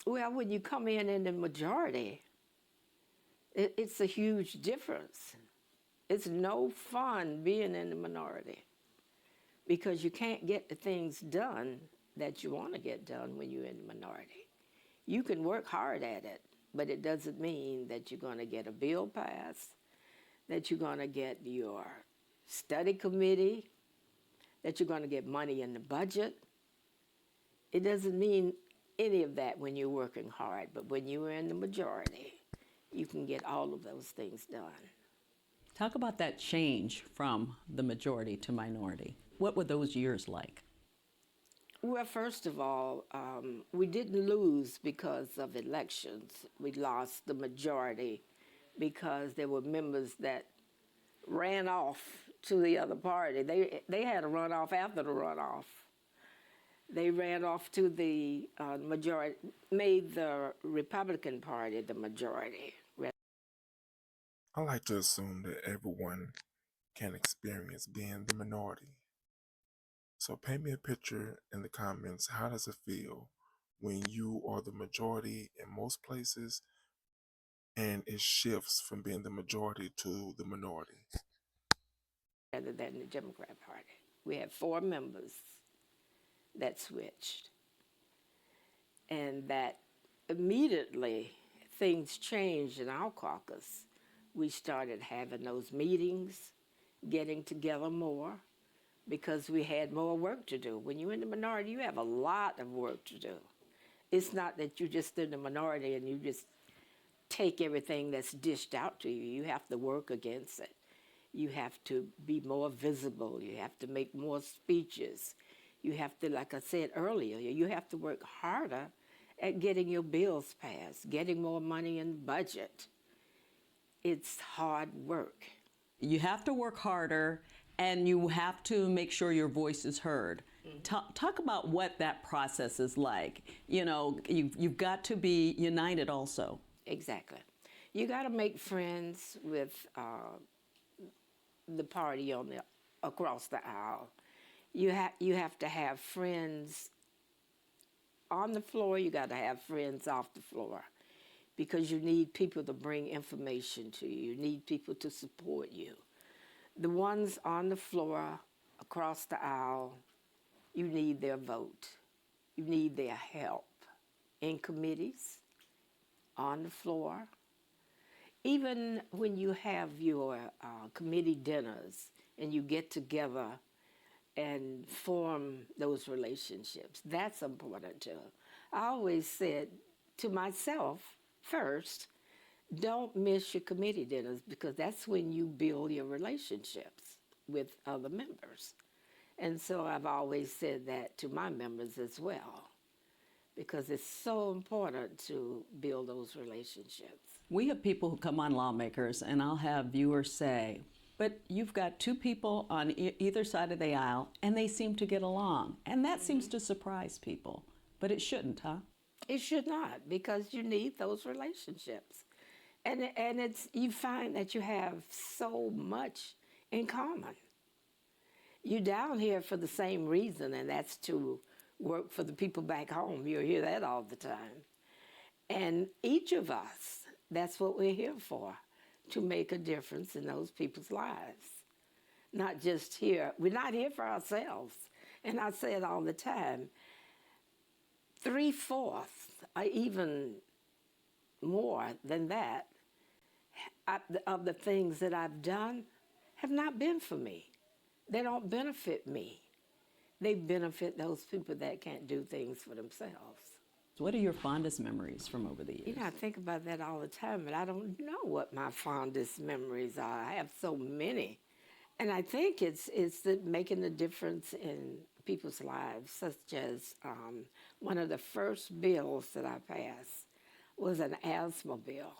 Well, when you come in the majority, it's a huge difference. It's no fun being in the minority because you can't get the things done that you want to get done when you're in the minority. You can work hard at it, but it doesn't mean that you're going to get a bill passed, that you're going to get your study committee, that you're going to get money in the budget. It doesn't mean any of that when you're working hard, but when you're in the majority, you can get all of those things done. Talk about that change from the majority to minority. What were those years like? Well, first of all, we didn't lose because of elections. We lost the majority because there were members that ran off to the other party. They had a runoff after the runoff. They ran off to the majority, made the Republican Party the majority. I like to assume that everyone can experience being the minority. So paint me a picture in the comments. How does it feel when you are the majority in most places and it shifts from being the majority to the minority? Rather than the Democrat Party. We had 4 members that switched. And that immediately things changed in our caucus. We started having those meetings, getting together more, because we had more work to do. When you're in the minority, you have a lot of work to do. It's not that you're just in the minority and you just take everything that's dished out to you. You have to work against it. You have to be more visible. You have to make more speeches. You have to, like I said earlier, you have to work harder at getting your bills passed, getting more money in the budget. It's hard work. You have to work harder and you have to make sure your voice is heard. Talk about what that process is like. You know, you've got to be united also. Exactly. You got to make friends with the party across the aisle. You have to have friends on the floor. You got to have friends off the floor, because you need people to bring information to you. You need people to support you. The ones on the floor across the aisle, you need their vote. You need their help in committees, on the floor. Even when you have your committee dinners and you get together and form those relationships, that's important too. I always said to myself, first, don't miss your committee dinners, because that's when you build your relationships with other members. And so I've always said that to my members as well, because it's so important to build those relationships. We have people who come on Lawmakers, and I'll have viewers say, but you've got 2 people on either side of the aisle, and they seem to get along. And that seems to surprise people. But it shouldn't, huh? It should not, because you need those relationships. And you find that you have so much in common. You're down here for the same reason, and that's to work for the people back home. You'll hear that all the time. And each of us, that's what we're here for, to make a difference in those people's lives. Not just here. We're not here for ourselves. And I say it all the time. 3/4, or even more than that, of the things that I've done have not been for me. They don't benefit me. They benefit those people that can't do things for themselves. What are your fondest memories from over the years? You know, I think about that all the time, but I don't know what my fondest memories are. I have so many. And I think it's making a difference in people's lives, such as one of the first bills that I passed was an asthma bill.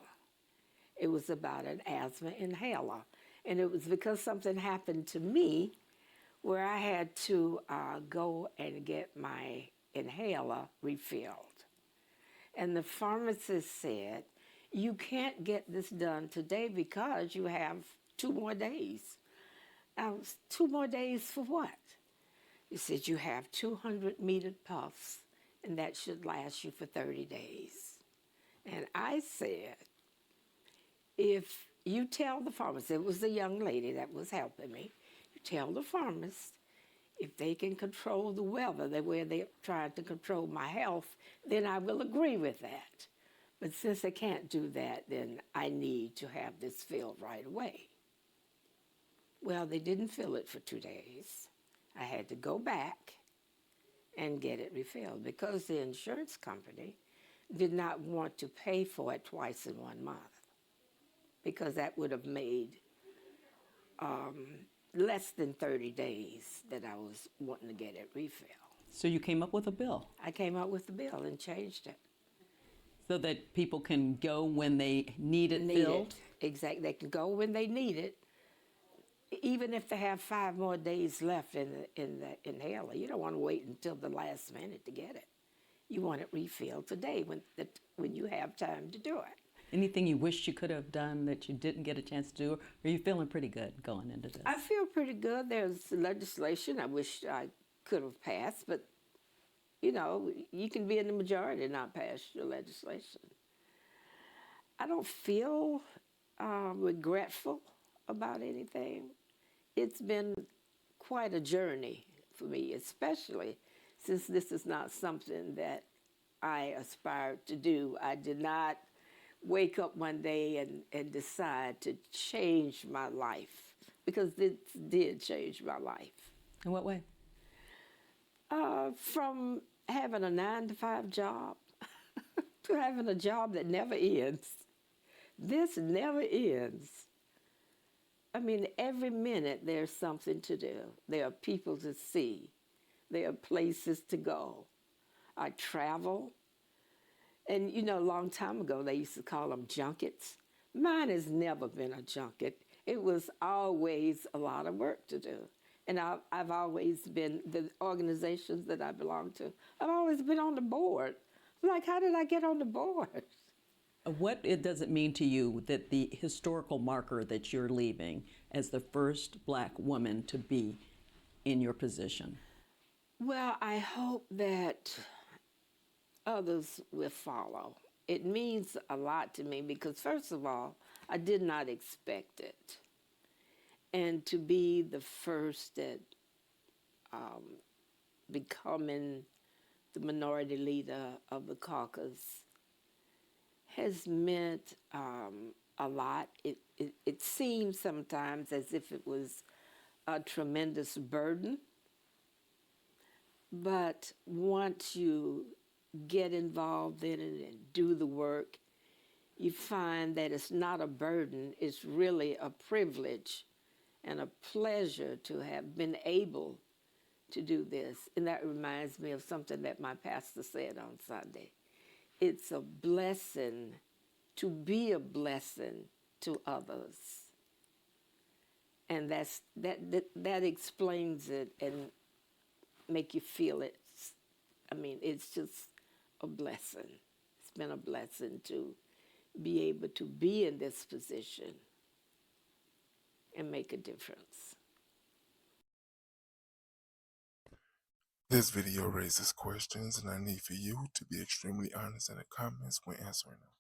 It was about an asthma inhaler. And it was because something happened to me where I had to go and get my inhaler refilled. And the pharmacist said, you can't get this done today because you have 2 more days. 2 more days for what? He said, you have 200 metered puffs and that should last you for 30 days. And I said, if you tell the pharmacist, it was the young lady that was helping me, you tell the pharmacist if they can control the weather the way they're trying to control my health, then I will agree with that. But since they can't do that, then I need to have this filled right away. Well, they didn't fill it for 2 days. I had to go back and get it refilled because the insurance company did not want to pay for it twice in 1 month, because that would have made less than 30 days that I was wanting to get it refilled. So you came up with a bill I came up with the bill and changed it. so that people can go when they need it filled? Exactly. They can go when they need it, even if they have 5 more days left in the inhaler. You don't want to wait until the last minute to get it. You want it refilled today when you have time to do it. Anything you wish you could have done that you didn't get a chance to do? Or are you feeling pretty good going into this? I feel pretty good. There's legislation I wish I could have passed, but you know, you can be in the majority and not pass your legislation. I don't feel regretful about anything. It's been quite a journey for me, especially since this is not something that I aspired to do. I did not wake up one day and decide to change my life, because it did change my life. In what way? From having a 9-to-5 job to having a job that never ends. This never ends. I mean, every minute there's something to do. There are people to see. There are places to go. I travel. And you know, a long time ago, they used to call them junkets. Mine has never been a junket. It was always a lot of work to do. And I've always been, the organizations that I belong to, I've always been on the board. Like, how did I get on the board? What does it mean to you that the historical marker that you're leaving as the first Black woman to be in your position? Well, I hope that others will follow. It means a lot to me because, first of all, I did not expect it. And to be the first at becoming the minority leader of the caucus has meant a lot. It seems sometimes as if it was a tremendous burden. But once you get involved in it and do the work, you find that it's not a burden, it's really a privilege and a pleasure to have been able to do this. And that reminds me of something that my pastor said on Sunday. It's a blessing to be a blessing to others. And that explains it and make you feel it. I mean, it's just a blessing. It's been a blessing to be able to be in this position and make a difference. This video raises questions, and I need for you to be extremely honest in the comments when answering them.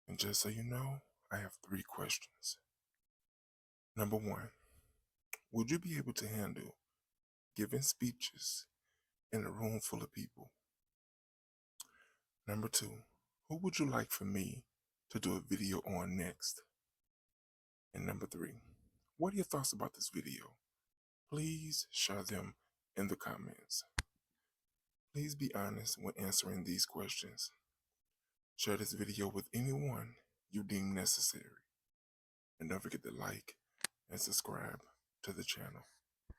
And just so you know, I have 3 questions. Number 1, would you be able to handle giving speeches in a room full of people? Number 2, who would you like for me to do a video on next? And number 3, what are your thoughts about this video? Please share them in the comments. Please be honest when answering these questions. Share this video with anyone you deem necessary. And don't forget to like and subscribe to the channel.